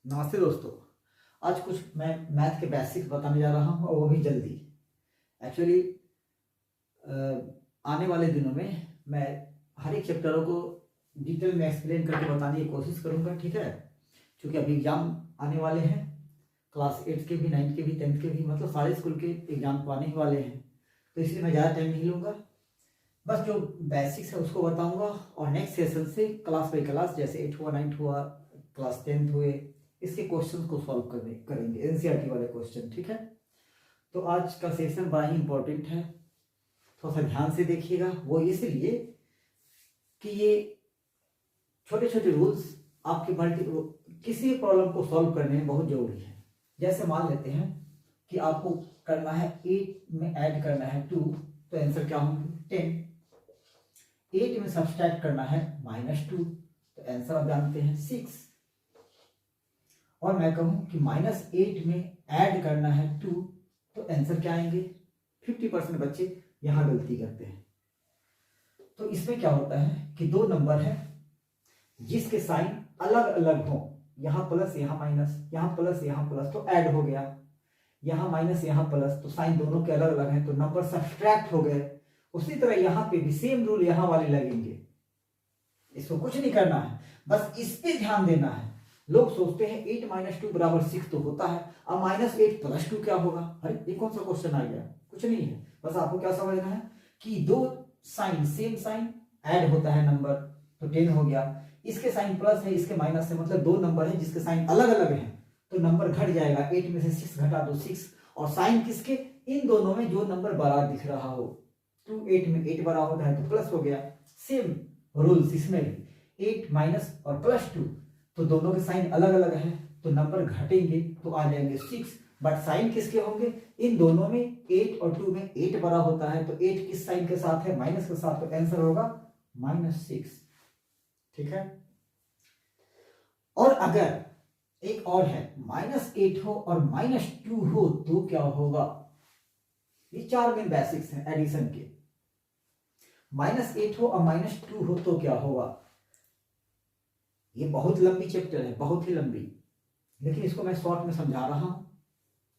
नमस्ते दोस्तों। आज कुछ मैं मैथ के बेसिक्स बताने जा रहा हूँ और वो भी जल्दी। एक्चुअली आने वाले दिनों में मैं हर एक चैप्टरों को डिटेल में एक्सप्लेन करके बताने की कोशिश करूँगा, ठीक है। क्योंकि अभी एग्ज़ाम आने वाले हैं, क्लास 8 के भी, 9 के भी, 10th के भी, मतलब सारे स्कूल के एग्ज़ाम तो आने ही वाले हैं। तो इसलिए मैं ज़्यादा टाइम नहीं लूँगा, बस जो बेसिक्स है उसको बताऊँगा और नेक्स्ट सेशन से क्लास बाई क्लास, जैसे 8 हुआ, 9 हुआ, क्लास 10th हुए, इसके क्वेश्चन को सॉल्व करेंगे, एनसीईआरटी वाले क्वेश्चन, ठीक है। तो आज का सेशन बड़ा ही इंपॉर्टेंट है, थोड़ा सा ध्यान से देखिएगा। वो इसलिए कि ये छोटे छोटे रूल्स आपके किसी प्रॉब्लम को सॉल्व करने में बहुत जरूरी है। जैसे मान लेते हैं कि आपको करना है 8 में ऐड करना है 2, तो आंसर क्या होंगे 10। 8 में सब्सट्रैक्ट करना है -2, तो आंसर आप जानते हैं 6। और मैं कहूं कि -8 में ऐड करना है 2, तो आंसर क्या आएंगे 50% बच्चे यहां गलती करते हैं। तो इसमें क्या होता है कि दो नंबर है जिसके साइन अलग अलग हो, यहां प्लस यहां माइनस, यहां प्लस यहां प्लस, तो ऐड हो गया, यहां माइनस यहां प्लस, तो साइन दोनों के अलग अलग हैं तो नंबर सब्सट्रैक्ट हो गए। उसी तरह यहां पे भी सेम रूल यहां वाले लगेंगे। इसको कुछ नहीं करना है, बस इस पे ध्यान देना है। लोग सोचते हैं 8 - 2 = 6 तो होता है, अब -8 + 2 क्या होगा। अरे ये कौन सा क्वेश्चन आ गया, कुछ नहीं है। बस आपको क्या समझना है कि दो साइन, सेम साइन ऐड होता है नंबर, तो 10 हो गया। इसके साइन प्लस है, इसके माइनस है, मतलब दो नंबर है जिसके साइन अलग अलग हैं, तो नंबर घट जाएगा। 8 में से 6 घटा दो 6, और साइन किसके, इन दोनों में जो नंबर बड़ा दिख रहा हो। 2 8 में 8 बड़ा होता है तो प्लस हो गया। सेम रूल्स इसमें भी, 8 माइनस और +2, तो दोनों के साइन अलग अलग हैं तो नंबर घटेंगे तो आ जाएंगे 6, बट साइन किसके होंगे, इन दोनों में 8 और 2 में 8 बड़ा होता है, तो 8 किस साइन के साथ है, माइनस के साथ, तो आंसर होगा -6, ठीक है। और अगर एक और है -8 हो और -2 हो तो क्या होगा। ये 4 मेन बेसिक्स हैं एडिशन के। -8 हो और -2 हो तो क्या होगा। ये बहुत लंबी चैप्टर है, बहुत ही लंबी, लेकिन इसको मैं शॉर्ट में समझा रहा हूं।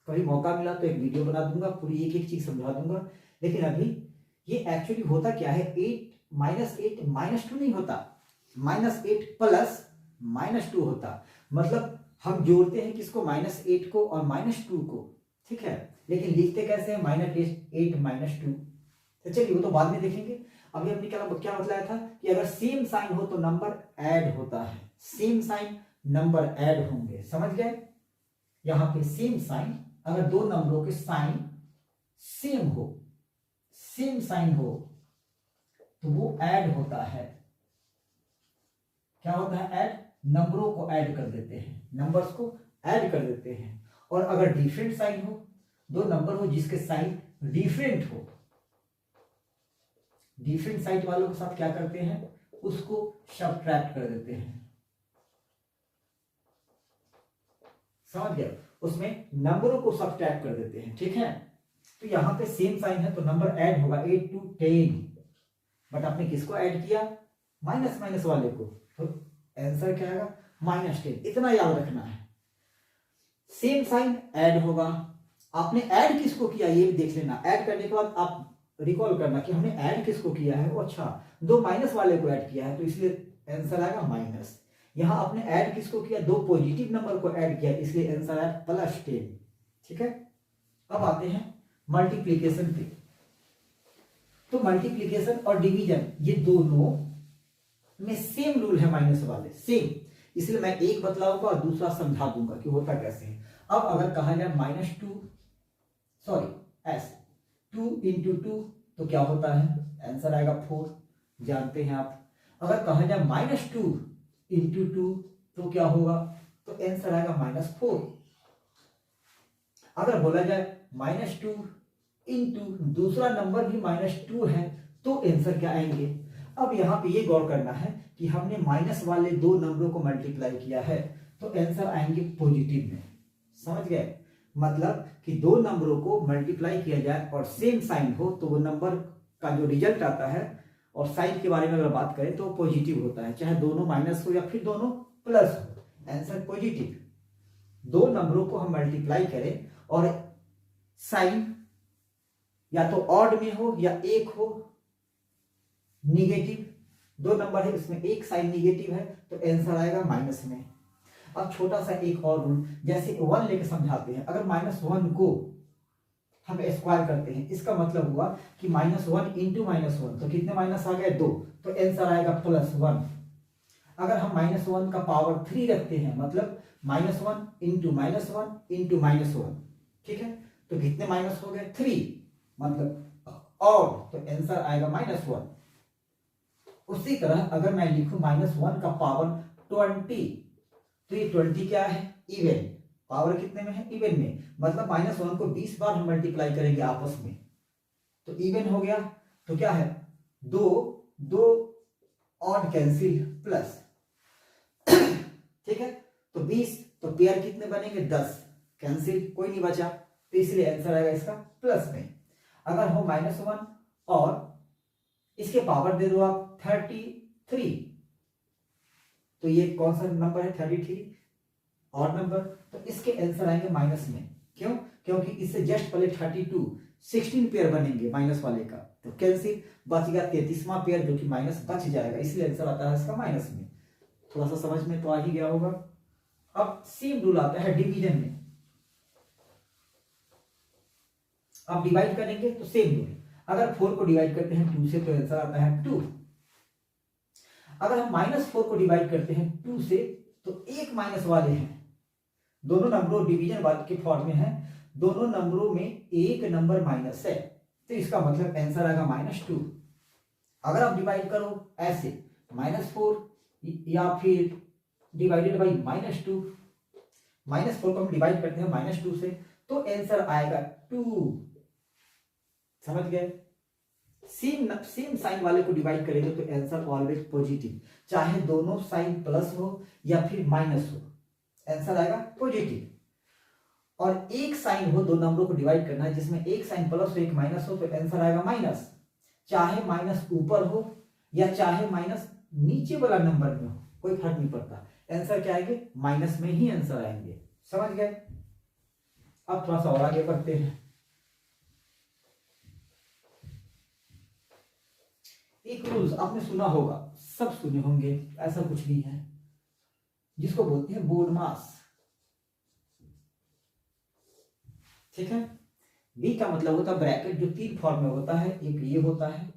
कभी मौका मिला तो एक वीडियो बना दूंगा, पूरी एक एक चीज समझा दूंगा। लेकिन अभी ये एक्चुअली होता क्या है, 8 -8 -2 नहीं होता, -8 प्लस -2 होता। मतलब हम जोड़ते हैं किसको, -8 को और -2 को, ठीक है। लेकिन लिखते कैसे हैं, -8 -2। तो चलिए वो तो बाद में देखेंगे। अभी हमने क्या बताया था कि अगर सेम साइन हो तो नंबर ऐड होता है, सेम साइन नंबर ऐड होंगे, समझ गए। यहां पे सेम साइन, अगर दो नंबरों के साइन सेम हो, सेम साइन हो, तो वो ऐड होता है। क्या होता है, ऐड, नंबरों को ऐड कर देते हैं, नंबर्स को ऐड कर देते हैं। और अगर डिफरेंट साइन हो, दो नंबर हो जिसके साइन डिफरेंट हो, डिफरेंट साइड वालों के साथ क्या करते हैं, उसको सब्ट्रैक्ट कर देते हैं, समझ गए। उसमें नंबरों को सब्ट्रैक्ट कर देते हैं, ठीक है। तो यहां पे सेम साइन है तो नंबर ऐड होगा 8 to 10, बट आपने किसको ऐड किया, माइनस माइनस वाले को, तो आंसर क्या आएगा -10। इतना याद रखना है, सेम साइन ऐड होगा। आपने ऐड किसको किया ये भी देख लेना, ऐड करने के बाद आप रिकॉल करना कि हमने ऐड किसको किया है। वो अच्छा, दो माइनस वाले को ऐड किया है तो इसलिए आंसर आएगा माइनस। यहां आपने ऐड किसको किया, दो पॉजिटिव नंबर को ऐड किया, इसलिए आंसर आया +10, ठीक है। अब आते हैं मल्टीप्लीकेशन पे। तो मल्टीप्लीकेशन और डिवीजन ये दोनों में सेम रूल है, माइनस वाले सेम, इसलिए मैं एक बतलाऊंगा और दूसरा समझा दूंगा कि होता कैसे है। अब अगर कहा जाए -2 × 2 तो क्या होता है, आंसर आएगा 4, जानते हैं आप। अगर कहा जाए -2 × 2 तो क्या होगा, तो आंसर आएगा -4। अगर बोला जाए -2 × दूसरा नंबर भी -2 है तो आंसर क्या आएंगे। अब यहां पे ये गौर करना है कि हमने माइनस वाले दो नंबरों को मल्टीप्लाई किया है तो आंसर आएंगे पॉजिटिव में, समझ गए। मतलब कि दो नंबरों को मल्टीप्लाई किया जाए और सेम साइन हो तो वो नंबर का जो रिजल्ट आता है, और साइन के बारे में अगर बात करें तो पॉजिटिव होता है, चाहे दोनों माइनस हो या फिर दोनों प्लस हो, आंसर पॉजिटिव। दो नंबरों को हम मल्टीप्लाई करें और साइन या तो ऑड में हो या एक हो निगेटिव, दो नंबर है इसमें एक साइन निगेटिव है तो आंसर आएगा माइनस में। अब छोटा सा एक और रूल, जैसे 1 लेके समझाते हैं। अगर -1 को हम स्क्वायर करते हैं, इसका मतलब हुआ कि -1 इंटू -1, तो कितने माइनस आ गए 2, तो आंसर आएगा +1। अगर हम -1 का पावर 3 रखते हैं, मतलब -1 इंटू -1 इंटू -1, ठीक है, तो कितने माइनस हो गए 3, मतलब और, तो आंसर आएगा -1। उसी तरह अगर मैं लिखूं -1 का पावर 20, तो ये 20 क्या है, इवन, पावर कितने में है, इवन में, मतलब -1 को 20 बार हम मल्टीप्लाई करेंगे आपस में तो इवन हो गया। तो क्या है, दो दो ऑड कैंसिल प्लस, ठीक है, तो 20, तो पेयर कितने बनेंगे 10, कैंसिल, कोई नहीं बचा, तो इसलिए आंसर आएगा इसका प्लस में। अगर हो -1 और इसके पावर दे दो आप 33, तो ये कौन सा नंबर है 33, ऑड नंबर, तो इसके आंसर आएंगे माइनस में। क्यों, क्योंकि इससे जस्ट पहले 32 16 पेयर बनेंगे माइनस वाले का, तो कैंसिल, बच गया 33वां पेयर जो कि माइनस बच जाएगा, इसलिए आंसर आता है इसका माइनस में। थोड़ा सा समझ में तो आ ही गया होगा। अब सेम रूल आता है डिवीजन में। अब डिवाइड करेंगे तो सेम रूल, अगर 4 को डिवाइड करते हैं 2 से तो आंसर आता है 2। अगर हम -4 को डिवाइड करते हैं 2 से तो एक माइनस वाले हैं, दोनों नंबरों डिवीजन वाले के फॉर्म में है, दोनों नंबरों में एक नंबर माइनस है, तो इसका मतलब आंसर आएगा -2। अगर आप डिवाइड करो ऐसे -4 या फिर डिवाइडेड बाई -2, -4 को हम डिवाइड करते हैं -2 से तो आंसर आएगा 2। समझ गए, सेम साइन वाले को डिवाइड करेंगे तो आंसर ऑलवेज पॉजिटिव, चाहे दोनों साइन प्लस हो या फिर माइनस हो, आंसर आएगा पॉजिटिव। और एक साइन हो, दो नंबरों को डिवाइड करना है जिसमें एक साइन प्लस हो एक माइनस हो, तो आंसर आएगा माइनस, चाहे माइनस ऊपर हो या चाहे माइनस नीचे वाला नंबर में हो, कोई फर्क नहीं पड़ता, आंसर क्या आएंगे, माइनस में ही आंसर आएंगे। समझ गए। अब थोड़ा सा और आगे बढ़ते हैं। एक रूल्स आपने सुना होगा, सब सुने होंगे, ऐसा कुछ नहीं है, जिसको बोलते हैं बोडमास, ठीक है। बी का मतलब होता है ब्रैकेट, जो 3 फॉर्म में होता है, एक ये होता है,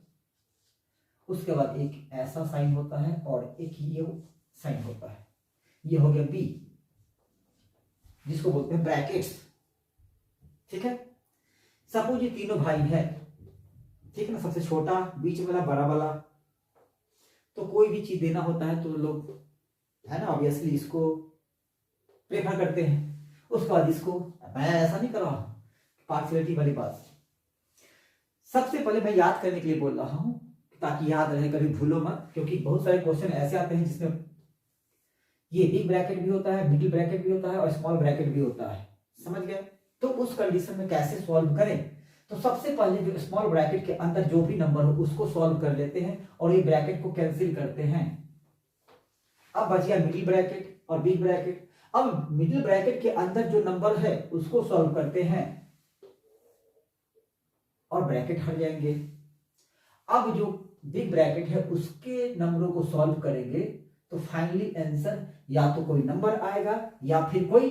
उसके बाद एक ऐसा साइन होता है और एक ये साइन होता है, ये हो गया बी, जिसको बोलते हैं ब्रैकेट्स, ठीक है। सपोज ये तीनों भाई है, ठीक है ना, सबसे छोटा, बीच वाला, बड़ा वाला, तो कोई भी चीज देना होता है तो लोग, है ना, ऑब्वियसली इसको प्रेफर करते हैं, उसके बाद इसको, मैं ऐसा नहीं कर रहा हूं, पार्शियलिटी वाली बात, सबसे पहले मैं याद करने के लिए बोल रहा हूं ताकि याद रहे, कभी भूलो मत, क्योंकि बहुत सारे क्वेश्चन ऐसे आते हैं जिसमें ये बिग ब्रैकेट भी होता है, मिडिल ब्रैकेट भी होता है और स्मॉल ब्रैकेट भी होता है, समझ गए। तो उस कंडीशन में कैसे सॉल्व करें, तो सबसे पहले जो स्मॉल ब्रैकेट के अंदर जो भी नंबर हो उसको सॉल्व कर लेते हैं और ये ब्रैकेट को कैंसिल करते हैं। अब बच गया मिडिल ब्रैकेट और बिग ब्रैकेट। अब मिडिल ब्रैकेट के अंदर जो नंबर है उसको सॉल्व करते हैं और ब्रैकेट हट जाएंगे। अब जो बिग ब्रैकेट है उसके नंबरों को सॉल्व करेंगे तो फाइनली आंसर या तो कोई नंबर आएगा या फिर कोई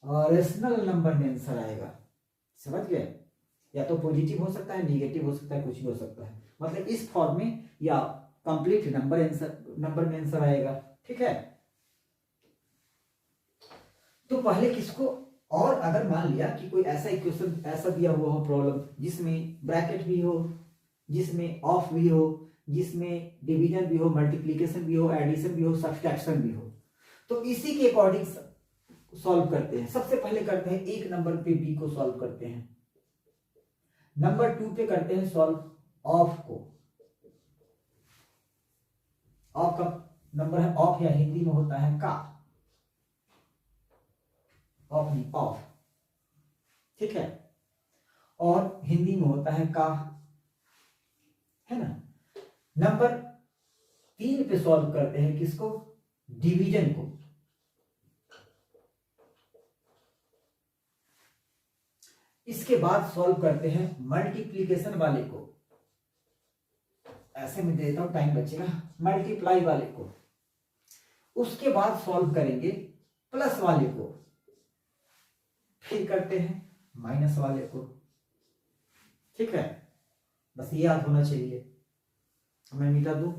रेशनल नंबर में आंसर आएगा, समझ गए। या तो पॉजिटिव हो सकता है, निगेटिव हो सकता है, कुछ भी हो सकता है, मतलब इस फॉर्म में या कंप्लीट नंबर में आंसर आएगा, ठीक है। तो पहले किसको, और अगर मान लिया कि कोई ऐसा इक्वेशन ऐसा दिया हुआ हो प्रॉब्लम जिसमें ब्रैकेट भी हो, जिसमें ऑफ भी हो, जिसमें डिवीजन भी हो, मल्टीप्लिकेशन भी हो, एडिशन भी हो, सब्सट्रैक्शन भी हो, तो इसी के अकॉर्डिंग सॉल्व करते हैं। सबसे पहले करते हैं एक नंबर पे बी को सॉल्व करते हैं, नंबर 2 पे करते हैं सॉल्व ऑफ को। ऑफ का नंबर है ऑफ, या हिंदी में होता है का, ऑफ नहीं ऑफ, ठीक है, और हिंदी में होता है का, है ना। नंबर 3 पे सॉल्व करते हैं किसको, डिवीजन को, इसके बाद सॉल्व करते हैं मल्टीप्लीकेशन वाले को, ऐसे में देता हूं टाइम बचेगा, मल्टीप्लाई वाले को। उसके बाद सॉल्व करेंगे प्लस वाले को, फिर करते हैं माइनस वाले को। ठीक है, बस ये याद होना चाहिए। मैं मिटा दूं।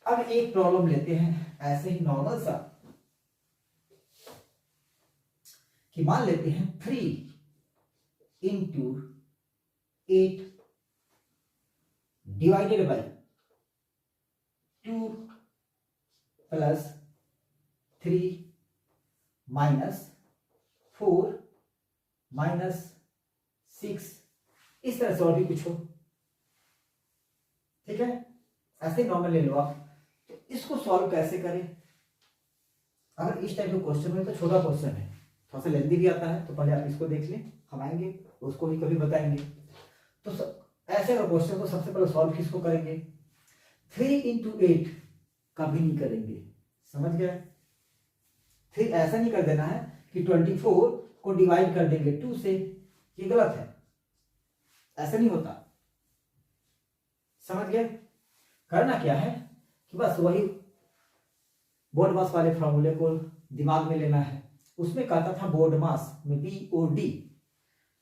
अब एक प्रॉब्लम लेते हैं ऐसे ही नॉर्मल सा, कि मान लेते हैं 3 into 8 divided by 2 plus 3 minus 4 minus 6, इस तरह से और भी कुछ हो। ठीक है, ऐसे नॉर्मल ले लो आप। तो इसको सॉल्व कैसे करें? अगर इस टाइप का क्वेश्चन में, तो छोटा क्वेश्चन है, थोड़ा सा लेंदी भी आता है, तो पहले आप इसको देख लें, हम आएंगे उसको ही कभी बताएंगे। तो ऐसे का क्वेश्चन को सबसे पहले सॉल्व किसको करेंगे? 3 इंटू 8 कभी नहीं करेंगे, समझ गए? फिर ऐसा नहीं कर देना है कि 24 को डिवाइड कर देंगे 2 से, ये गलत है, ऐसा नहीं होता, समझ गए? करना क्या है कि बस वही बोर्ड मास वाले फॉर्मूले को दिमाग में लेना है। उसमें कहता था बोर्ड मास में BOD,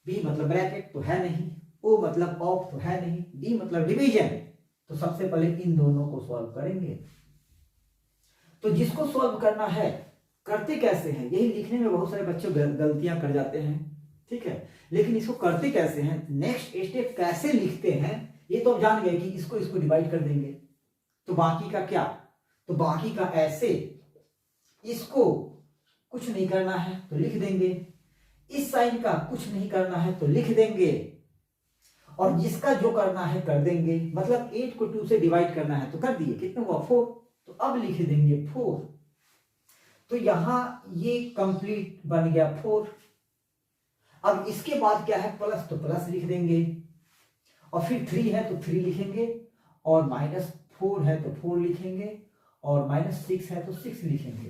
B मतलब ब्रैकेट तो है नहीं, O मतलब ऑफ तो है नहीं, D मतलब डिवीजन। तो सबसे पहले इन दोनों को सॉल्व करेंगे। तो जिसको सॉल्व करना है, करते कैसे हैं, यही लिखने में बहुत सारे बच्चे गलतियां कर जाते हैं। ठीक है, लेकिन इसको करते कैसे हैं, नेक्स्ट स्टेप कैसे लिखते हैं, ये तो आप जान गए कि इसको डिवाइड कर देंगे। तो बाकी का क्या? तो बाकी का ऐसे, इसको कुछ नहीं करना है तो लिख देंगे, इस साइन का कुछ नहीं करना है तो लिख देंगे, और जिसका जो करना है कर देंगे। मतलब 8 को 2 से डिवाइड करना है तो कर दिए, कितना हुआ 4, तो अब लिख देंगे 4। तो यहां ये कंप्लीट बन गया 4। अब इसके बाद क्या है, प्लस, तो प्लस लिख देंगे, और फिर 3 है तो 3 लिखेंगे, और -4 है तो 4 लिखेंगे, और -6 है तो 6 लिखेंगे।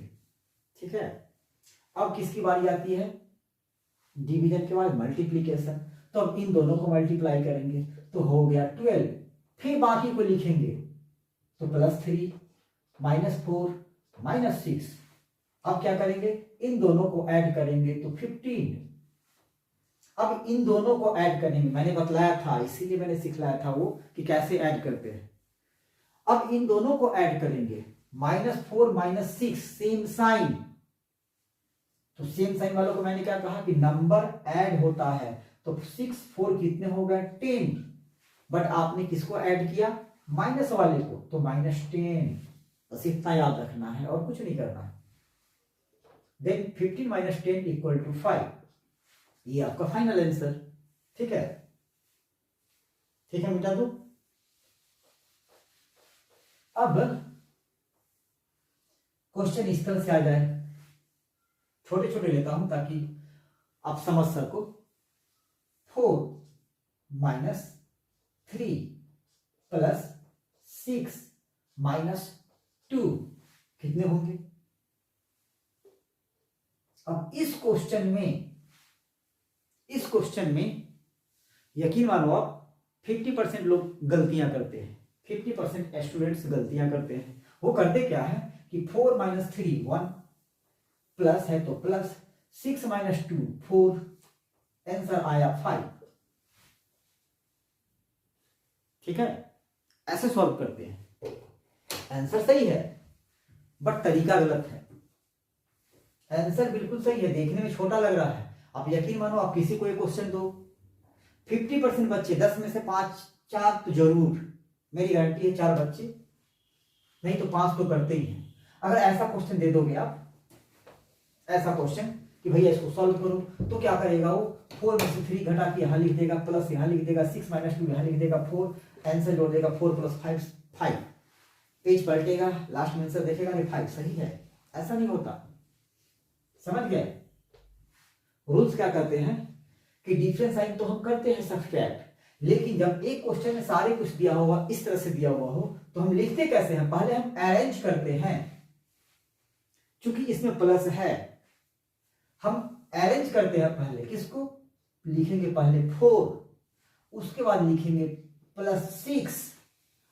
ठीक है, अब किसकी बारी आती है? डिवीजन के बाद मल्टीप्लीकेशन। तो अब इन दोनों को मल्टीप्लाई करेंगे तो हो गया 12, फिर बाकी को लिखेंगे, तो +3 -4 -6। अब क्या करेंगे, इन दोनों को ऐड करेंगे तो 15। अब इन दोनों को ऐड करेंगे, मैंने बतलाया था, इसीलिए मैंने सिखलाया था वो कि कैसे ऐड करते हैं। अब इन दोनों को ऐड करेंगे, -4 -6 सेम साइन। तो सेम साइन वालों को मैंने क्या कहा कि नंबर ऐड होता है। तो 6 4 कितने हो गए 10, बट आपने किसको ऐड किया, माइनस वाले को, तो -10। बस इतना याद रखना है और कुछ नहीं करना है। देन 15 - 10 = 5, ये आपका फाइनल आंसर। ठीक है, ठीक है, मिटा दो। अब क्वेश्चन इस तरह से आ जाए, छोटे छोटे लेता हूं ताकि आप समझ सको। 4 - 3 + 6 - 2 कितने होंगे? अब इस क्वेश्चन में यकीन मानो आप 50% लोग गलतियां करते हैं, 50% स्टूडेंट्स गलतियां करते हैं। वो करते क्या है कि 4 - 3 1, प्लस है तो प्लस, 6 - 2 4, आंसर आया 5। ठीक है, ऐसे सॉल्व करते हैं। आंसर सही है बट तरीका गलत है। आंसर बिल्कुल सही है, देखने में छोटा लग रहा है। आप यकीन मानो, आप किसी को एक क्वेश्चन दो, 50% बच्चे, 10 में से 5 4 तो जरूर, मेरी गारंटी है 4 बच्चे, नहीं तो 5 तो करते ही हैं। अगर ऐसा क्वेश्चन दे दोगे आप, ऐसा क्वेश्चन कि भैया इसको सॉल्व करो, तो क्या करेगा वो, 4 में से 3 घटा के यहां लिख देगा, प्लस यहां लिख देगा, 6 - 2 यहां लिख देगा, 4, आंसर जोड़ देगा, 4 + 5 5, पेज पलटेगा, लास्ट में आंसर देखेगा नहीं 5 सही है। ऐसा नहीं होता, समझ गए? रूल्स क्या कहते हैं कि डिफरेंस साइन तो हम करते हैं सब्ट्रैक्ट, लेकिन जब एक क्वेश्चन में सारे कुछ दिया हुआ, इस तरह से दिया हुआ हो, तो हम लिखते कैसे हैं, पहले हम अरेंज करते हैं। चूंकि इसमें प्लस है, हम अरेंज करते हैं पहले किसको, लिखेंगे पहले 4, उसके बाद लिखेंगे +6,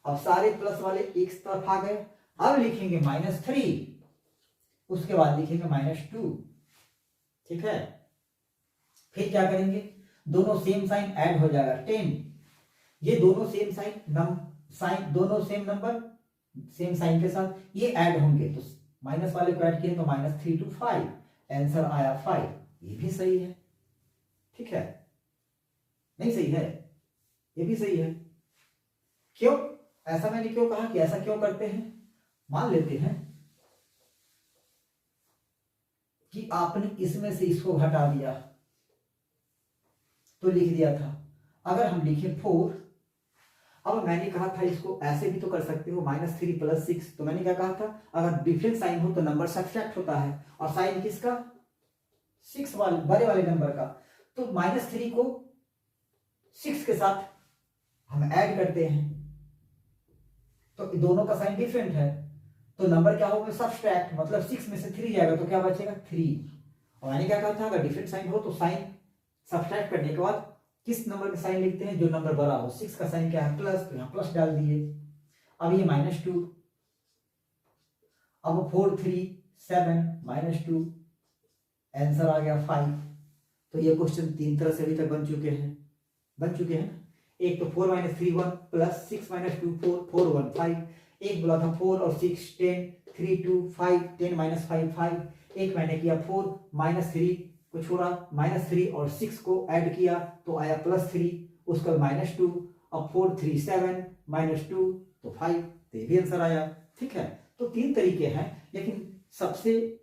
अब सारे प्लस वाले एक तरफ आ गए, अब लिखेंगे -3, उसके बाद लिखेंगे -2, ठीक है। फिर क्या करेंगे, दोनों सेम साइन ऐड हो जाएगा 10, ये दोनों सेम साइन दोनों सेम नंबर सेम साइन के साथ ये ऐड होंगे, तो माइनस वाले को ऐड किए तो -3 to 5, आंसर आया 5, ये भी सही है, ठीक है, नहीं सही है, ये भी सही है। क्यों ऐसा, मैंने क्यों कहा कि ऐसा क्यों करते हैं, मान लेते हैं कि आपने इसमें से इसको घटा दिया तो लिख दिया था, अगर हम लिखे 4, अब मैंने कहा था इसको ऐसे भी तो कर सकते हो, -3 + 6, तो मैंने क्या कहा था, अगर डिफरेंट साइन हो तो नंबर सब्ट्रैक्ट होता है, और साइन किसका, 6 वाले बड़े वाले नंबर का, तो -3 को 6 के साथ हम ऐड करते हैं, तो दोनों का साइन डिफरेंट है, तो नंबर क्या होगा, सब्ट्रैक्ट, मतलब 6 में से 3 जाएगा तो क्या बचेगा 3, और मैंने क्या कहा था, अगर डिफरेंट साइन हो तो साइन सब्ट्रैक्ट करने के बाद किस नंबर का साइन लिखते हैं, जो नंबर बड़ा हो, 6 का साइन क्या है प्लस, तो यहाँ प्लस डाल दिए, अब ये -2, अब 4 3 7 -2, आंसर आ गया 5। तो ये क्वेश्चन 3 तरह से अभी तक बन चुके हैं, एक तो 4 - 3 1 प्लस 6 - 2 4 4 1 5, एक बोला था 4 और 6 10 3 2 5 10 - 5 5, एक मैंने किया 4 -3 को छोड़ा, -3 और 6 को ऐड किया तो आया +3, उसका -2, अब 4 3 7 -2 तो 5, तो ये भी आंसर आया, ठीक है। तो 3 तरीके हैं, लेकिन सबसे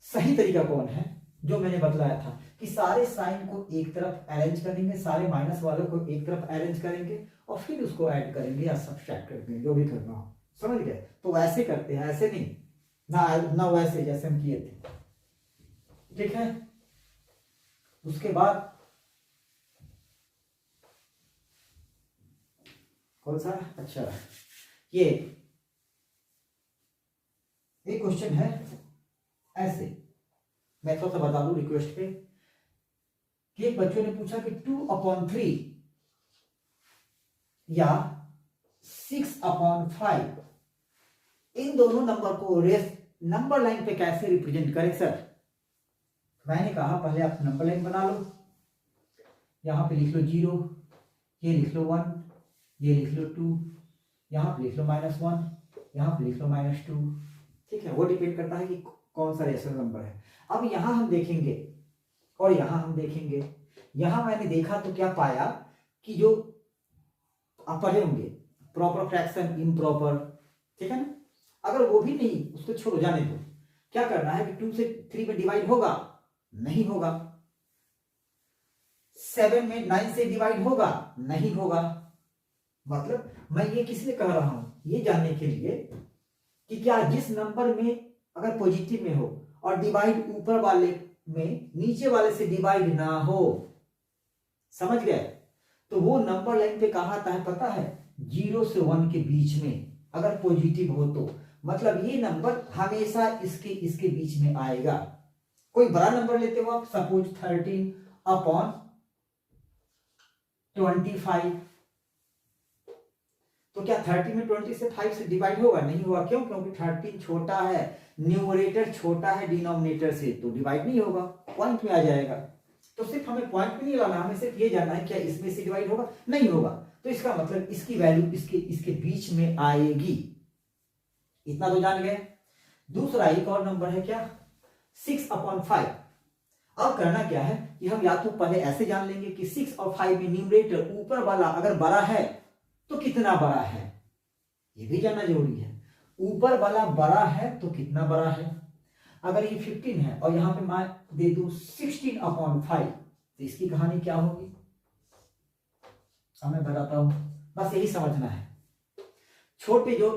सही तरीका कौन है, जो मैंने बतलाया था कि सारे साइन को एक तरफ अरेंज करेंगे, सारे माइनस वालों को एक तरफ अरेंज करेंगे और फिर उसको ऐड करेंगे या सब्ट्रैक्ट करेंगे, जो भी करना हो, समझ गए। तो वैसे करते हैं, ऐसे नहीं ना वैसे जैसे हम किए थे, ठीक है। उसके बाद कौन सा, अच्छा ये एक क्वेश्चन है ऐसे, मैं थोड़ा सा बता दूं रिक्वेस्ट पे, कि एक बच्चों ने पूछा कि 2/3 या 6/5 इन दोनों नंबर को रेस नंबर लाइन पे कैसे रिप्रेजेंट करें सर। मैंने कहा पहले आप नंबर लाइन बना लो, यहां पे लिख लो 0, ये लिख लो 1, ये लिख लो 2, यहां पे लिख लो -1, यहां पे लिख लो -2, ठीक है। वो डिपेंड करता है कि कौन सा रेशनल नंबर है। अब यहां हम देखेंगे और यहां हम देखेंगे, यहां मैंने देखा तो क्या पाया कि जो आप पढ़े होंगे प्रॉपर फ्रैक्शन, इम्प्रॉपर, ठीक है ना, अगर वो भी नहीं, उसको छोड़ो, जाने दो। क्या करना है कि 2 से 3 में डिवाइड होगा, नहीं होगा। 7 में 9 से डिवाइड होगा, नहीं होगा। मतलब मैं ये किस लिए कह रहा हूं, ये जानने के लिए कि क्या जिस नंबर में अगर पॉजिटिव में हो और डिवाइड ऊपर वाले में नीचे वाले से डिवाइड ना हो, समझ गए, तो वो नंबर लाइन पे कहा आता है पता है, 0 से 1 के बीच में अगर पॉजिटिव हो तो, मतलब ये नंबर हमेशा इसके बीच में आएगा। कोई बड़ा नंबर लेते हो आप, सपोज 13/25, तो क्या 30 में 20 से 5 से डिवाइड होगा, नहीं होगा। क्यों, क्योंकि 13 छोटा है, न्यूमरेटर छोटा है डिनोमिनेटर से, तो डिवाइड नहीं होगा, पॉइंट में आ जाएगा। तो सिर्फ हमें पॉइंट में नहीं लाना, हमें सिर्फ ये जानना है क्या इसमें से डिवाइड होगा, नहीं होगा, तो इसका मतलब इसकी वैल्यू इसके बीच में आएगी। इतना तो जान गए। दूसरा एक और नंबर है क्या, 6/5। अब करना क्या है कि हम या तो पहले ऐसे जान लेंगे कि 6 और 5 में न्यूमरेटर ऊपर वाला अगर बड़ा है तो कितना बड़ा है, ये भी जानना जरूरी है। ऊपर वाला बड़ा है तो कितना बड़ा है। अगर ये 15 है और यहां पे मैं दे दूं 16/5, तो इसकी कहानी क्या होगी, मैं बताता हूं, बस यही समझना है। छोटे जो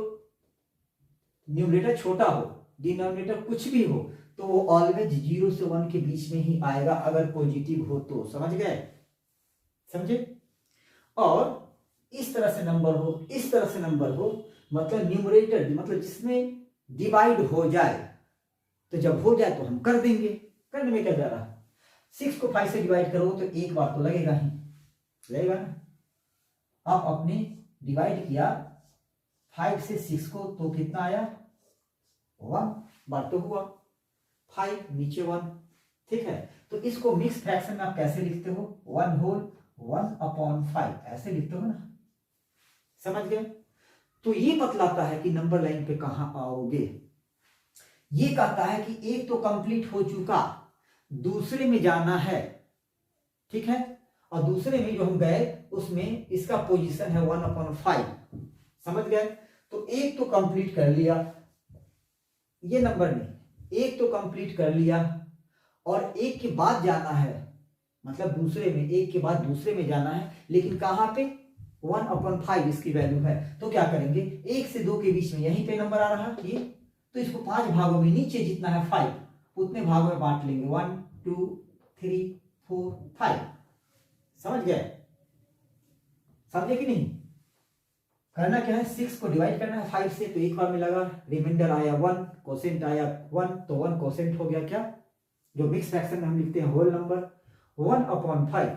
न्यूमरेटर छोटा हो, डिनोमिनेटर कुछ भी हो, तो वो ऑलवेज 0 से 1 के बीच में ही आएगा अगर पॉजिटिव हो तो, समझ गए, समझे। और इस तरह से नंबर हो, इस तरह से नंबर हो, मतलब न्यूमरेटर मतलब जिसमें डिवाइड हो जाए, तो जब हो जाए तो हम कर देंगे, करने में क्या जा रहा है। 6 को 5 से डिवाइड करो तो एक बार तो लगेगा ही, लगेगा ना। आप अपने डिवाइड किया 5 से 6 को तो कितना आया, 1 बार तो हुआ, 5 नीचे 1, ठीक है। तो इसको मिक्स फ्रैक्शन में आप कैसे लिखते हो, 1 होल 1/5 ऐसे लिखते हो ना, समझ गए। तो ये बतलाता है कि नंबर लाइन पे कहां आओगे। ये कहता है कि एक तो कंप्लीट हो चुका, दूसरे में जाना है, ठीक है। और दूसरे में जो हम गए उसमें इसका पोजीशन है 1/5, समझ गए। तो एक तो कंप्लीट कर लिया, ये नंबर नहीं, एक तो कंप्लीट कर लिया और एक के बाद जाना है, मतलब दूसरे में, एक के बाद दूसरे में जाना है, लेकिन कहां पे, 1/5 इसकी वैल्यू है। तो क्या करेंगे, 1 से 2 के बीच में यहीं पे नंबर आ रहा है ये, तो इसको 5 भागों में, नीचे जितना है 5 उतने भागों में बांट लेंगे, 1 2 3 4 5, समझ गए, समझे कि नहीं। करना क्या है, 6 को डिवाइड करना है 5 से, तो एक बार में लगा, रिमाइंडर आया 1, कोसेंट आया 1, तो 1 कोसेंट हो गया क्या, जो मिक्स फ्रैक्शन में हम लिखते हैं होल नंबर, 1/5।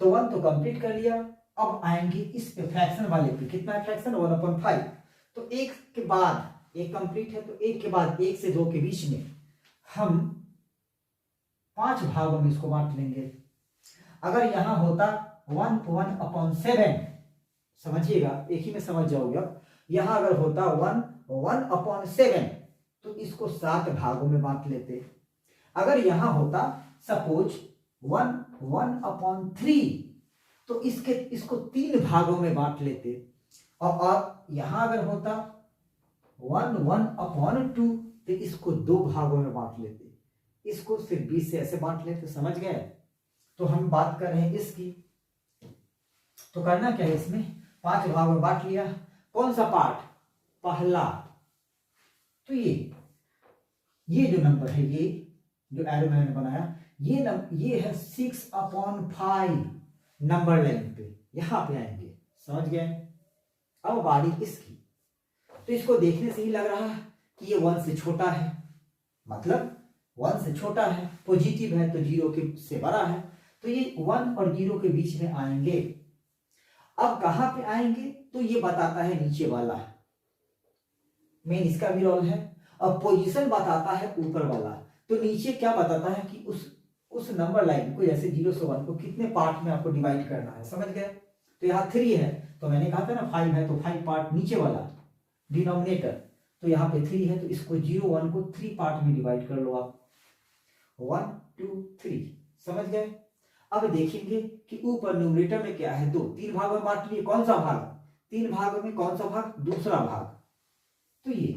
तो 1 तो कंप्लीट कर लिया, अब आएंगे इस पे फ्रैक्शन वाले पे, कितना है फ्रैक्शन, 1/5। तो एक के बाद एक कंप्लीट है, तो एक के बाद 1 से 2 के बीच में हम 5 भागों में इसको बांट लेंगे। अगर यहां होता 1/7, समझिएगा, एक ही में समझ जाओगे। अब यहां अगर होता 1/7 तो इसको 7 भागों में बांट लेते। अगर यहां होता सपोज 1/3 तो इसको 3 भागों में बांट लेते। और यहां अगर होता 1/2 तो इसको 2 भागों में बांट लेते, इसको सिर्फ 20 से ऐसे बांट लेते, समझ गए। तो हम बात कर रहे हैं इसकी, तो करना क्या है, इसमें 5 भागों में बांट लिया। कौन सा पार्ट, पहला, तो ये जो नंबर है, ये जो एरो मैंने बनाया, ये है 6/5 नंबर लाइन पे, यहां पे आएंगे, समझ गए। अब बारी इसकी, तो इसको देखने से ही लग रहा है कि ये 1 से छोटा है, मतलब 1 से छोटा है, पॉजिटिव है, तो 0 के से बड़ा है, तो ये 1 और 0 के बीच में आएंगे। अब कहां पे आएंगे, तो ये बताता है नीचे वाला, मेन इसका भी रोल है, और पोजीशन बताता है ऊपर वाला। तो नीचे क्या बताता है कि उस नंबर लाइन को, जैसे 0 से 1 को कितने पार्ट में आपको डिवाइड करना है, समझ गए। तो यहाँ 3 है, तो मैंने कहा था ना 5 है, तो 5 पार्ट नीचे वाला डिनोमिनेटर, तो यहाँ पे 3 है, तो इसको 0 1 को 3 पार्ट में डिवाइड कर लो आप, 1 2 3, समझ गए। अब देखेंगे कि ऊपर न्यूमरेटर में क्या है, 2, 3 भागों में बांट लिए, कौन सा भाग, 3 भागों में कौन सा भाग, दूसरा भाग। तो ये,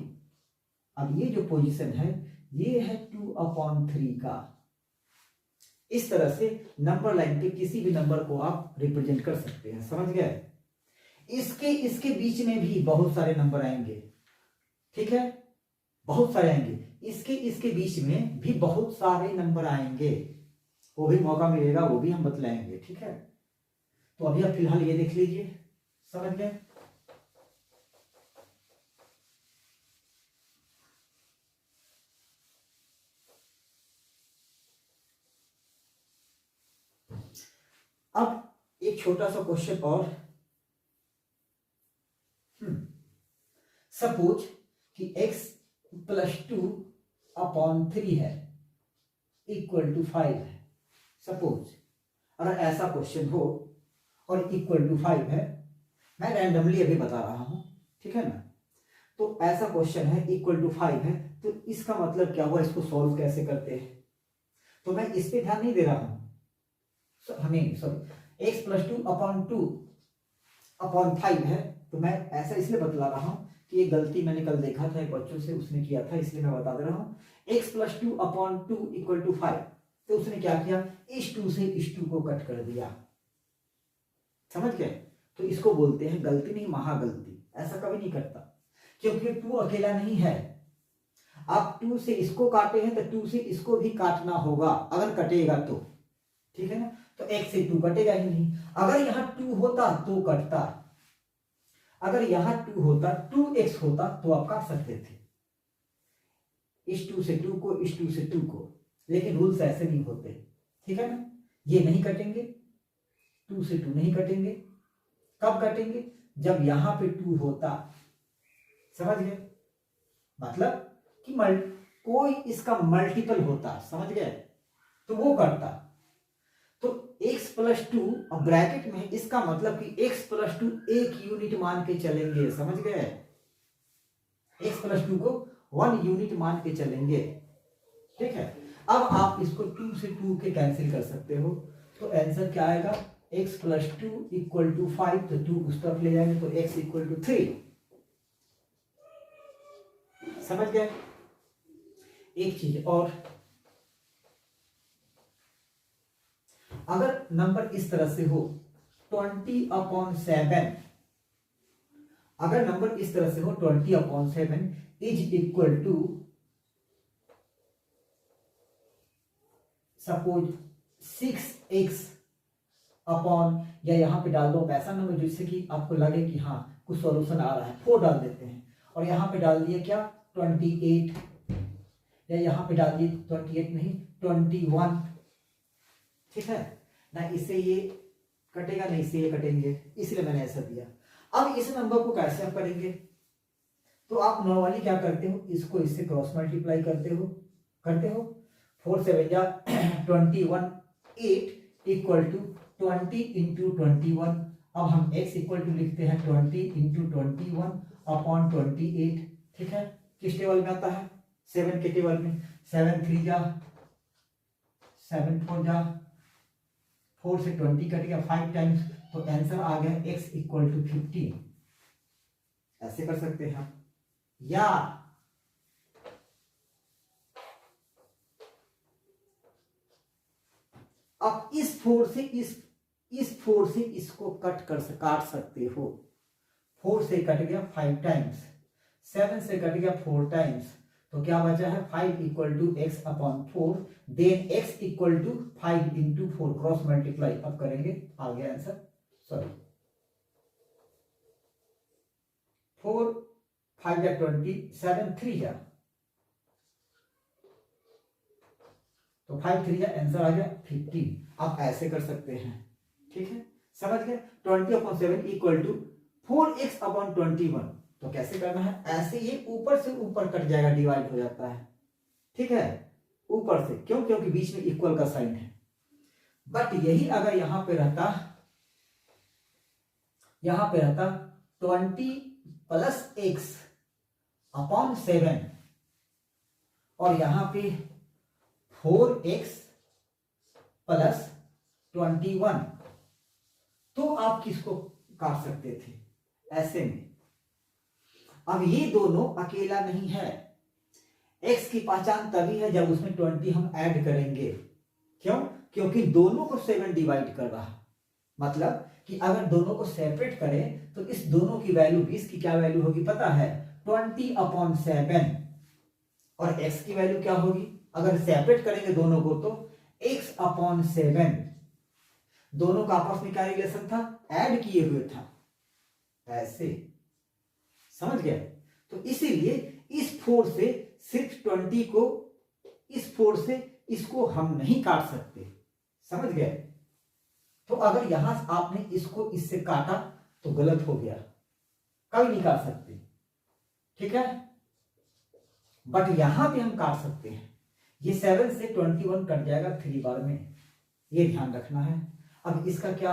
अब ये जो पोजीशन है ये है 2/3 का। इस तरह से नंबर लाइन पे किसी भी नंबर को आप रिप्रेजेंट कर सकते हैं, समझ गए। इसके बीच में भी बहुत सारे नंबर आएंगे, ठीक है, बहुत सारे आएंगे, इसके बीच में भी बहुत सारे नंबर आएंगे, वो भी मौका मिलेगा, वो भी हम बतलाएंगे, ठीक है। तो अभी आप फिलहाल ये देख लीजिए, समझ गए। अब एक छोटा सा क्वेश्चन और, सपोज कि x + 2/3 है इक्वल टू 5 है। सपोज अगर ऐसा क्वेश्चन हो और इक्वल टू 5 है, मैं रैंडमली अभी बता रहा हूं, ठीक है ना। तो ऐसा क्वेश्चन है, इक्वल टू 5 है, तो इसका मतलब क्या हुआ, इसको सॉल्व कैसे करते हैं, तो मैं इस पे ध्यान नहीं दे रहा हूं, सॉरी, x + 2/5 है, तो मैं ऐसा इसलिए बतला रहा हूं कि ये गलती मैंने कल देखा था एक बच्चों से, उसने किया था, इसलिए मैं बता दे रहा हूं। x + 2/2 = 5, तो उसने क्या किया, इस 2 से इस 2 को कट कर दिया, समझ गए। तो इसको बोलते हैं गलती नहीं, महागलती। ऐसा कभी नहीं करता, क्योंकि 2 अकेला नहीं है, आप 2 से इसको काटे हैं तो 2 से इसको भी काटना होगा, अगर कटेगा तो, ठीक है ना। तो x से 2 कटेगा ही नहीं। अगर यहां 2 होता तो कटता, अगर यहां 2 होता, 2x होता तो आप काट सकते थे। इस 2 से 2 को, इस 2 से 2 को, लेकिन रूल्स ऐसे नहीं होते, ठीक है ना। ये नहीं कटेंगे, 2 से 2 नहीं कटेंगे। कब कटेंगे? जब यहां पे 2 होता, समझ गए, मतलब कि कोई इसका मल्टीपल होता, समझ गए, तो वो कटता। तो x प्लस 2, अब ब्रैकेट में इसका मतलब कि x प्लस 2 एक यूनिट मान के चलेंगे, समझ गए, x प्लस 2 को 1 यूनिट मान के चलेंगे, ठीक है। अब आप इसको 2 से 2 के कैंसिल कर सकते हो, तो आंसर क्या आएगा, x प्लस 2 इक्वल टू 5, तो 2 उस तरफ ले जाएंगे तो x इक्वल टू 3, समझ गए। एक चीज और, अगर नंबर इस तरह से हो 20/7, अगर नंबर इस तरह से हो 20/7 is equal to suppose 6x upon, या यहां पे डाल दो ऐसा नंबर जिससे कि आपको लगे कि हाँ कुछ सॉल्यूशन आ रहा है, 4 डाल देते हैं, और यहां पे डाल दिए क्या 28, या यहां पे डाल दिए 28 नहीं 21, ठीक है ना। इससे ये कटेगा नहीं, इससे ये कटेंगे, इसलिए मैंने ऐसा दिया। अब इस नंबर को कैसे आप करेंगे, तो आप नॉर्मली क्या करते हो, इसको इससे क्रॉस मल्टीप्लाई करते हो 4 7 जा 21, 8 इक्वल टू 20 इंटू 21। अब हम x इक्वल टू लिखते हैं 20 इंटू 21 अपॉन 28, ठीक है। किस टेबल में आता है, 7 के टेबल में, 7 3 जा 7 4 जा 4 से 20 कट गया 5 टाइम्स, तो आंसर आ गया x इक्वल टू 15। ऐसे कर सकते हैं हम, या अब इस 4 से इस 4 से इसको काट सकते हो। 4 से कट गया 5 टाइम्स, 7 से कट गया 4 टाइम्स, तो क्या बचा है 5 equal to x upon 4, then x equal to 5 into 4, cross multiply अब करेंगे, आ गया आंसर, सॉरी 4 5 या 20, 7 3 जा, तो 5 3 जा, आंसर आ गया 15। आप ऐसे कर सकते हैं, ठीक है, समझ गए। 20/7 इक्वल टू 4x/21, तो कैसे करना है, ऐसे ये ऊपर से ऊपर कट जाएगा, डिवाइड हो जाता है, ठीक है, ऊपर से, क्यों, क्योंकि बीच में इक्वल का साइन है। बट यही अगर यहां पे रहता 20 प्लस x अपॉन 7, और यहां पे 4x प्लस 21, तो आप किसको काट सकते थे ऐसे में। अब ये दोनों अकेला नहीं है, x की पहचान तभी है जब उसमें 20 हम ऐड करेंगे, क्यों, क्योंकि दोनों को 7 डिवाइड कर रहा, मतलब कि अगर दोनों को सेपरेट करें तो इस दोनों की वैल्यू 20 की क्या वैल्यू होगी पता है, 20/7, और x की वैल्यू क्या होगी, अगर सेपरेट करेंगे दोनों को तो x/7, दोनों का आपस में क्या रिलेशन था, ऐड किए हुए था, ऐसे, समझ गए। तो इसीलिए इस 4 से सिर्फ 20 को, इस 4 से इसको हम नहीं काट सकते, समझ गए। तो अगर यहां आपने इसको इससे काटा तो गलत हो गया, कभी नहीं काट सकते, ठीक है। बट यहां पे हम काट सकते हैं, ये 7 से 21 कट जाएगा 3 बार में, ये ध्यान रखना है। अब इसका क्या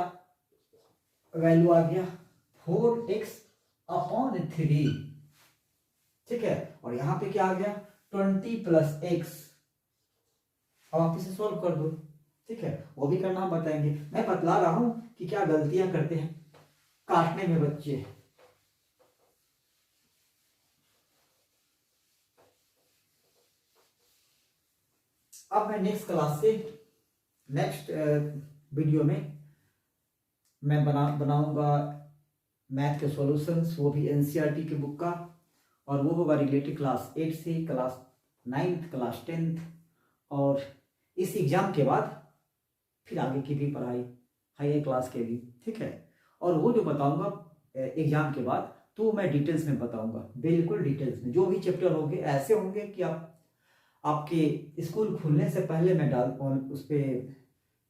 वैल्यू आ गया 4x/3, ठीक है, और यहां पे क्या आ गया 20 प्लस x। अब आप इसे सॉल्व कर दो, ठीक है, वो भी करना हम बताएंगे। मैं बतला रहा हूं कि क्या गलतियां करते हैं काटने में बच्चे। अब मैं नेक्स्ट क्लास से, नेक्स्ट वीडियो में मैं बनाऊंगा मैथ के सॉल्यूशंस, वो भी एनसीईआरटी की बुक का, और वो होगा रिलेटेड क्लास 8 से क्लास 9th, क्लास 10th, और इस एग्जाम के बाद फिर आगे की भी पढ़ाई, हायर क्लास के भी, ठीक है। और वो जो बताऊंगा एग्जाम के बाद तो मैं डिटेल्स में बताऊंगा, बिल्कुल डिटेल्स में, जो भी चैप्टर होंगे ऐसे होंगे कि आप आपके स्कूल खुलने से पहले मैं उस पर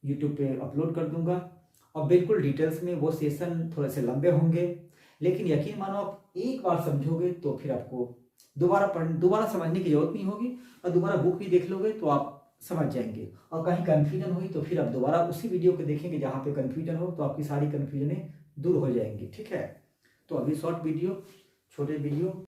यूट्यूब पे अपलोड कर दूंगा। और बिल्कुल डिटेल्स में वो सेशन थोड़े से लंबे होंगे, लेकिन यकीन मानो आप एक बार समझोगे तो फिर आपको दोबारा समझने की जरूरत नहीं होगी, और दोबारा बुक भी देख लोगे तो आप समझ जाएंगे। और कहीं कन्फ्यूजन हुई तो फिर आप दोबारा उसी वीडियो को देखेंगे जहाँ पे कन्फ्यूजन हो, तो आपकी सारी कन्फ्यूजनें दूर हो जाएंगी। ठीक है, तो अभी शॉर्ट वीडियो, छोटे वीडियो